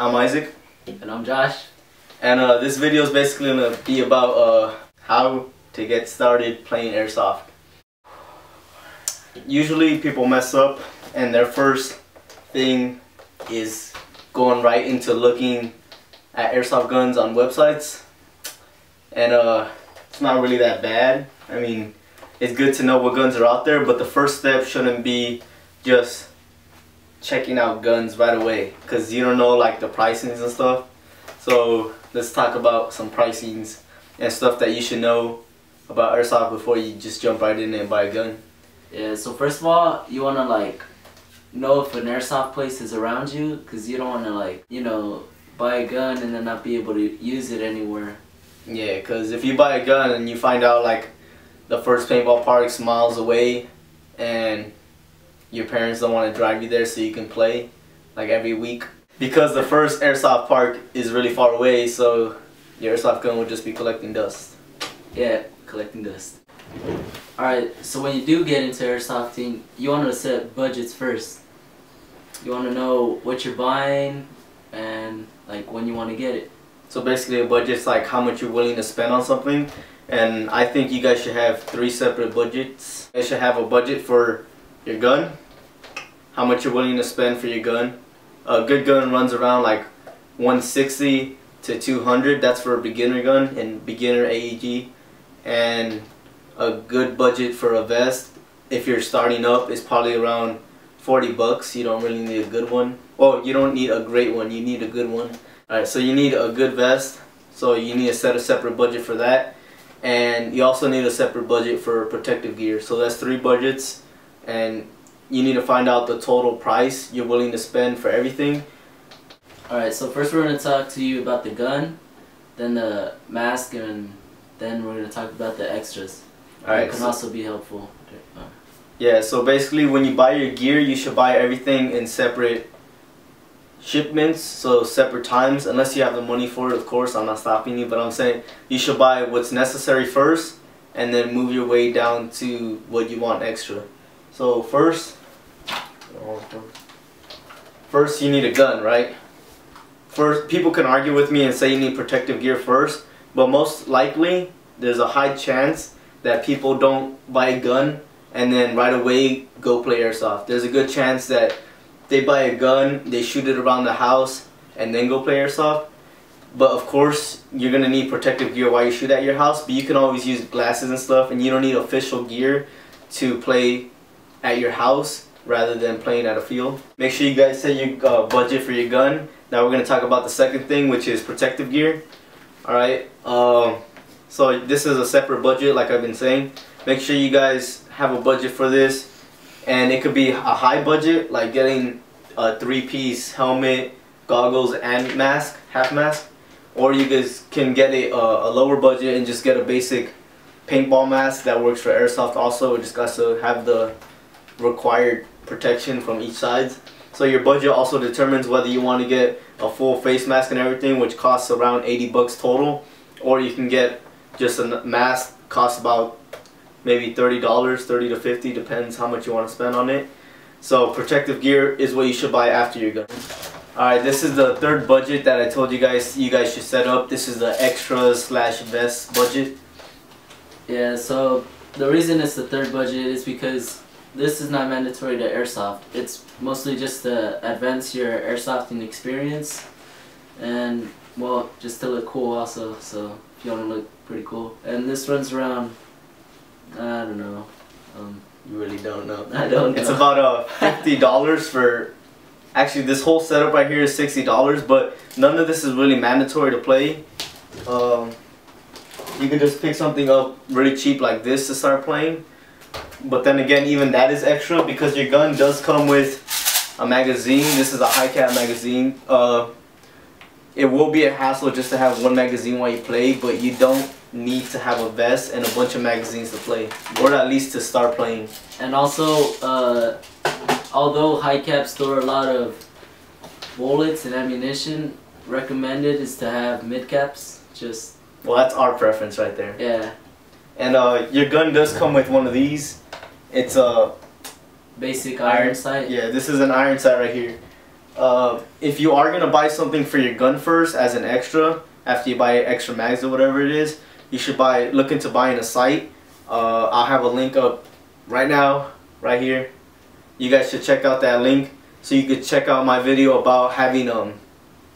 I'm Isaac. And I'm Josh. And this video is basically going to be about how to get started playing airsoft. Usually people mess up and their first thing is going right into looking at airsoft guns on websites. And it's not really that bad. I mean, it's good to know what guns are out there, but the first step shouldn't be just checking out guns right away, because you don't know like the pricings and stuff. So let's talk about some pricings and stuff that you should know about airsoft before you just jump right in and buy a gun. Yeah, so first of all, you want to like know if an airsoft place is around you, because you don't want to like, you know, buy a gun and then not be able to use it anywhere. Yeah, because if you buy a gun and you find out like the first paintball park's miles away and your parents don't want to drive you there so you can play like every week, because the first airsoft park is really far away, so your airsoft gun will just be collecting dust. Yeah, collecting dust. Alright, so when you do get into airsofting, you want to set budgets first. You want to know what you're buying and like when you want to get it. So basically a budget's like how much you're willing to spend on something, and I think you guys should have 3 separate budgets. You should have a budget for your gun, how much you're willing to spend for your gun. A good gun runs around like 160 to 200. That's for a beginner gun and beginner AEG. And a good budget for a vest, if you're starting up, is probably around 40 bucks. You don't really need a good one. Well, you don't need a great one, you need a good one. Alright, so you need a good vest, so you need to set a separate budget for that. And you also need a separate budget for protective gear. So that's 3 budgets, and you need to find out the total price you're willing to spend for everything. Alright, so first we're going to talk to you about the gun, then the mask, and then we're going to talk about the extras. Alright, it can also be helpful. Yeah, so basically when you buy your gear, you should buy everything in separate shipments, so separate times, unless you have the money for it, of course. I'm not stopping you, but I'm saying you should buy what's necessary first and then move your way down to what you want extra. So first you need a gun, right? First, people can argue with me and say you need protective gear first, but most likely there's a high chance that people don't buy a gun and then right away go play airsoft. There's a good chance that they buy a gun, they shoot it around the house, and then go play airsoft. But of course, you're gonna need protective gear while you shoot at your house, but you can always use glasses and stuff, and you don't need official gear to play at your house rather than playing at a field. Make sure you guys set your budget for your gun. Now we're gonna talk about the second thing, which is protective gear. Alright, so this is a separate budget, like I've been saying. Make sure you guys have a budget for this. And it could be a high budget, like getting a 3-piece helmet, goggles, and mask, half mask. Or you guys can get a lower budget and just get a basic paintball mask that works for airsoft also. It just got to have the required protection from each side. So your budget also determines whether you want to get a full face mask and everything, which costs around 80 bucks total. Or you can get just a mask, costs about maybe $30, 30 to 50, depends how much you want to spend on it. So protective gear is what you should buy after your gun. Alright, this is the third budget that I told you guys should set up. This is the extras / vest budget. Yeah, so the reason it's the third budget is because this is not mandatory to airsoft. It's mostly just to advance your airsofting experience and, well, just to look cool also, so if you want to look pretty cool. And this runs around, I don't know. You really don't know. I don't know. It's about $50 for, actually this whole setup right here is $60, but none of this is really mandatory to play. You can just pick something up really cheap like this to start playing. But then again, even that is extra because your gun does come with a magazine. This is a high cap magazine. It will be a hassle just to have one magazine while you play, but you don't need to have a vest and a bunch of magazines to play, or at least to start playing. And also, although high caps store a lot of bullets and ammunition, recommended is to have mid caps. Just, well, that's our preference right there. Yeah. And your gun does come with one of these. It's a basic iron sight. Yeah, this is an iron sight right here. if you are gonna buy something for your gun first as an extra, after you buy extra mags or whatever it is, you should look into buying a sight. I'll have a link up right now, right here. You guys should check out that link so you could check out my video about having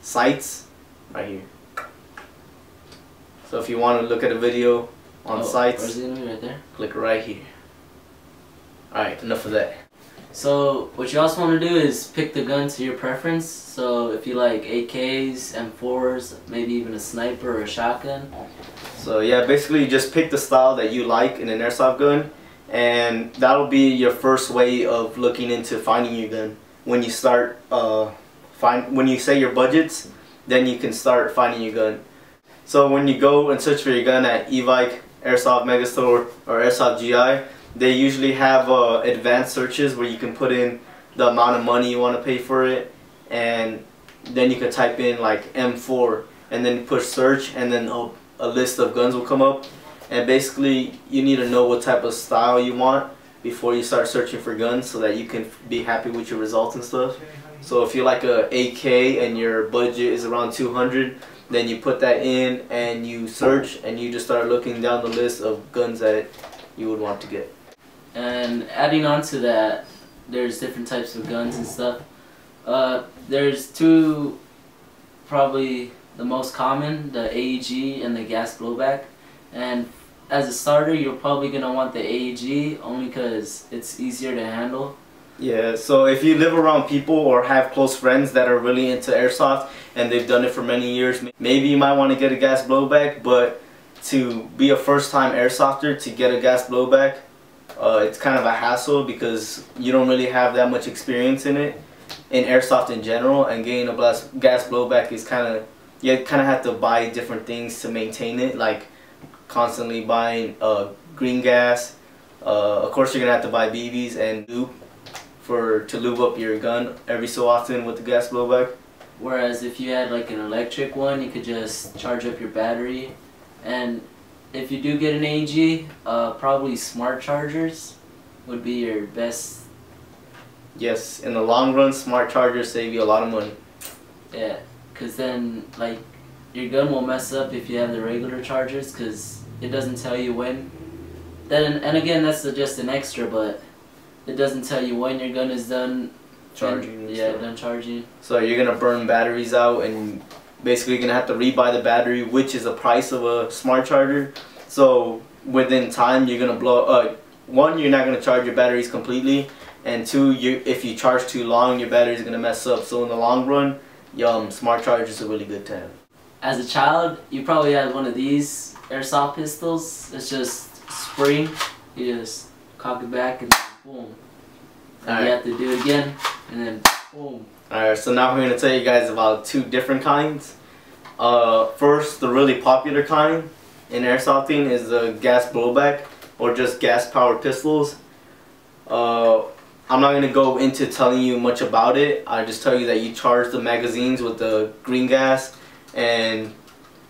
sights right here. So if you want to look at a video on sights, where's the enemy? Right there? click right here. Alright, enough of that. So what you also want to do is pick the gun to your preference. So if you like AKs, M4s, maybe even a sniper or a shotgun. So yeah, basically you just pick the style that you like in an airsoft gun, and that'll be your first way of looking into finding your gun. When you start when you say your budgets, then you can start finding your gun. So when you go and search for your gun at eVike, Airsoft Megastore, or Airsoft GI, they usually have advanced searches where you can put in the amount of money you want to pay for it, and then you can type in like M4 and then push search, and then a list of guns will come up. And basically you need to know what type of style you want before you start searching for guns, so that you can be happy with your results and stuff. So if you like a AK and your budget is around 200, then you put that in and you search, and you just start looking down the list of guns that you would want to get. And adding on to that, there's different types of guns and stuff. There's two, probably the most common, the AEG and the gas blowback. And as a starter, you're probably going to want the AEG only because it's easier to handle. Yeah, so if you live around people or have close friends that are really into airsoft and they've done it for many years, maybe you might want to get a gas blowback, but to be a first-time airsofter to get a gas blowback, it's kind of a hassle because you don't really have that much experience in it, in airsoft in general, and getting a gas blowback is you kind of have to buy different things to maintain it, like constantly buying green gas. Of course, you're gonna have to buy BBs and lube to lube up your gun every so often with the gas blowback. Whereas if you had like an electric one, you could just charge up your battery. And if you do get an AEG, probably smart chargers would be your best. Yes, in the long run, smart chargers save you a lot of money. Yeah, because then like your gun will mess up if you have the regular chargers, because it doesn't tell you when. And again, that's just an extra, but it doesn't tell you when your gun is done charging. Done charging. So you're gonna burn batteries out, and basically you're gonna have to rebuy the battery, which is the price of a smart charger. So within time, you're gonna blow. One, you're not gonna charge your batteries completely, and two, if you charge too long, your battery's gonna mess up. So in the long run, smart chargers are really good to have. As a child, you probably had one of these airsoft pistols. It's just spring. You just cock it back and boom. And you have to do it again, and then boom. Alright, so now we're going to tell you guys about two different kinds. First, the really popular kind in airsofting is the gas blowback, or just gas powered pistols. I'm not going to go into telling you much about it. I just tell you that you charge the magazines with the green gas, and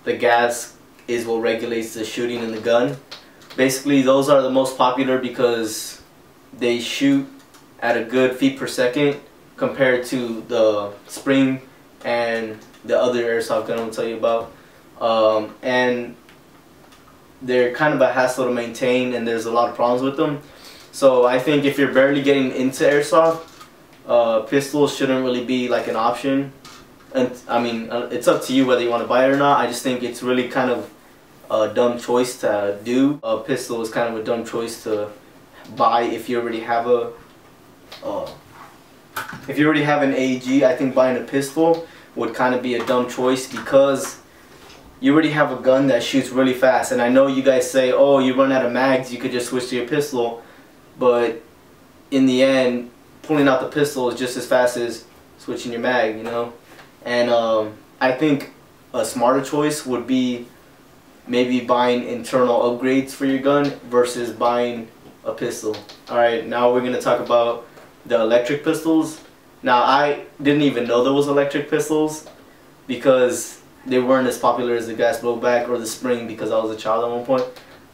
the gas is what regulates the shooting in the gun. Basically, those are the most popular because they shoot at a good feet per second compared to the spring and the other airsoft gun I'll tell you about. And they're kind of a hassle to maintain, and there's a lot of problems with them. So I think if you're barely getting into airsoft, pistols shouldn't really be like an option. And I mean, it's up to you whether you want to buy it or not. I just think it's really kind of a dumb choice to do. A pistol is kind of a dumb choice to buy if you already have an AEG. I think buying a pistol would kind of be a dumb choice because you already have a gun that shoots really fast. And I know you guys say, oh, you run out of mags, you could just switch to your pistol. But in the end, pulling out the pistol is just as fast as switching your mag, you know? And I think a smarter choice would be maybe buying internal upgrades for your gun versus buying a pistol. Alright, now we're going to talk about the electric pistols. Now, I didn't even know there was electric pistols because they weren't as popular as the gas blowback or the spring because I was a child at one point.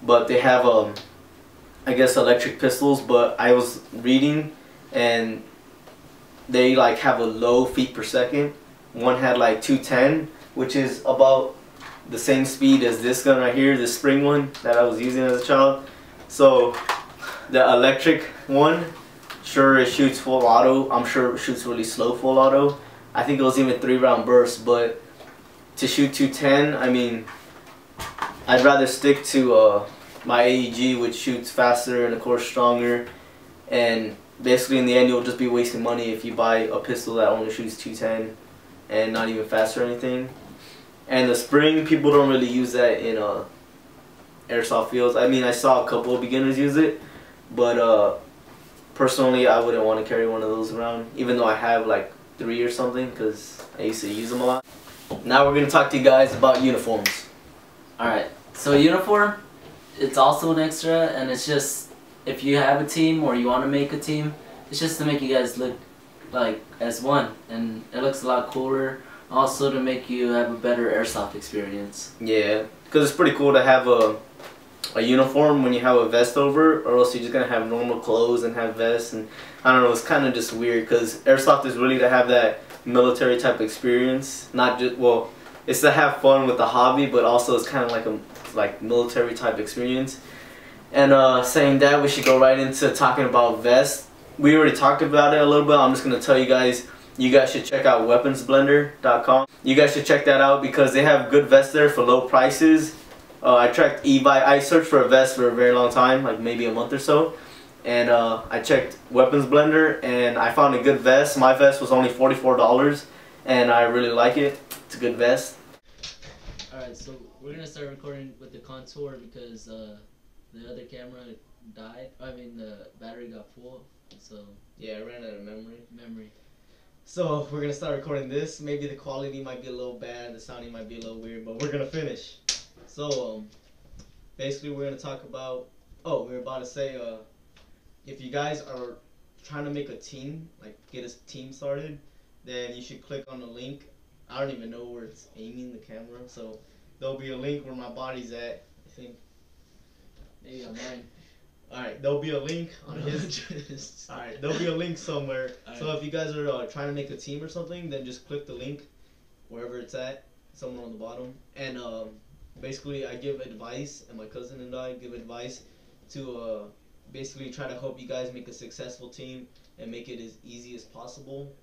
But they have, I guess, electric pistols, but I was reading and they like have a low feet per second. One had like 210, which is about the same speed as this gun right here, the spring one that I was using as a child. So the electric one, sure it shoots full auto. I'm sure it shoots really slow full auto. I think it was even 3-round burst, but to shoot 210, I mean, I'd rather stick to my AEG, which shoots faster and of course stronger. And basically in the end you'll just be wasting money if you buy a pistol that only shoots 210 and not even faster or anything. And the spring, people don't really use that in airsoft fields. I mean, I saw a couple of beginners use it, but personally I wouldn't want to carry one of those around, even though I have like 3 or something, because I used to use them a lot. Now we're going to talk to you guys about uniforms. Alright, so uniform, it's also an extra, and it's just, if you have a team or you want to make a team, it's just to make you guys look like as one, and it looks a lot cooler. Also to make you have a better airsoft experience. Yeah, because it's pretty cool to have a uniform when you have a vest over, or else you're just going to have normal clothes and have vests, and I don't know, it's kind of just weird, because airsoft is really to have that military type experience, not just, well, it's to have fun with the hobby, but also it's kind of like a military type experience. And saying that, we should go right into talking about vests. We already talked about it a little bit. I'm just going to tell you guys should check out weaponsblender.com. You guys should check that out because they have good vests there for low prices. I searched for a vest for a very long time, like maybe a month or so, and I checked Weapons Blender and I found a good vest. My vest was only $44 and I really like it. It's a good vest. Alright, so we're gonna start recording with the contour because the other camera died. I mean, the battery got full, so yeah, I ran out of memory. So we're gonna start recording this. Maybe the quality might be a little bad, the sounding might be a little weird, but we're gonna finish. So basically we're gonna talk about, we were about to say, if you guys are trying to make a team, like get a team started, then you should click on the link. I don't even know where it's aiming the camera, so there'll be a link where my body's at, I think. Maybe on mine. Alright, there'll be a link on his. Alright, there'll be a link somewhere. Right. So if you guys are trying to make a team or something, then just click the link wherever it's at, somewhere on the bottom. And basically, I give advice, and my cousin and I give advice to basically try to help you guys make a successful team and make it as easy as possible.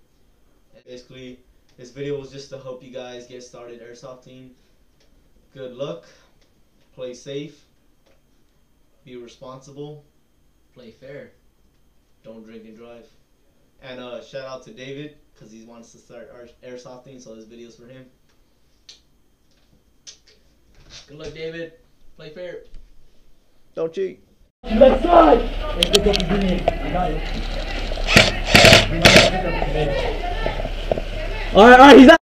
And basically, this video was just to help you guys get started airsoft team. Good luck. Play safe. Be responsible. Play fair. Don't drink and drive. And shout out to David, because he wants to start airsofting, so this video's for him. Good luck, David. Play fair. Don't cheat. Left side! Alright, he's out.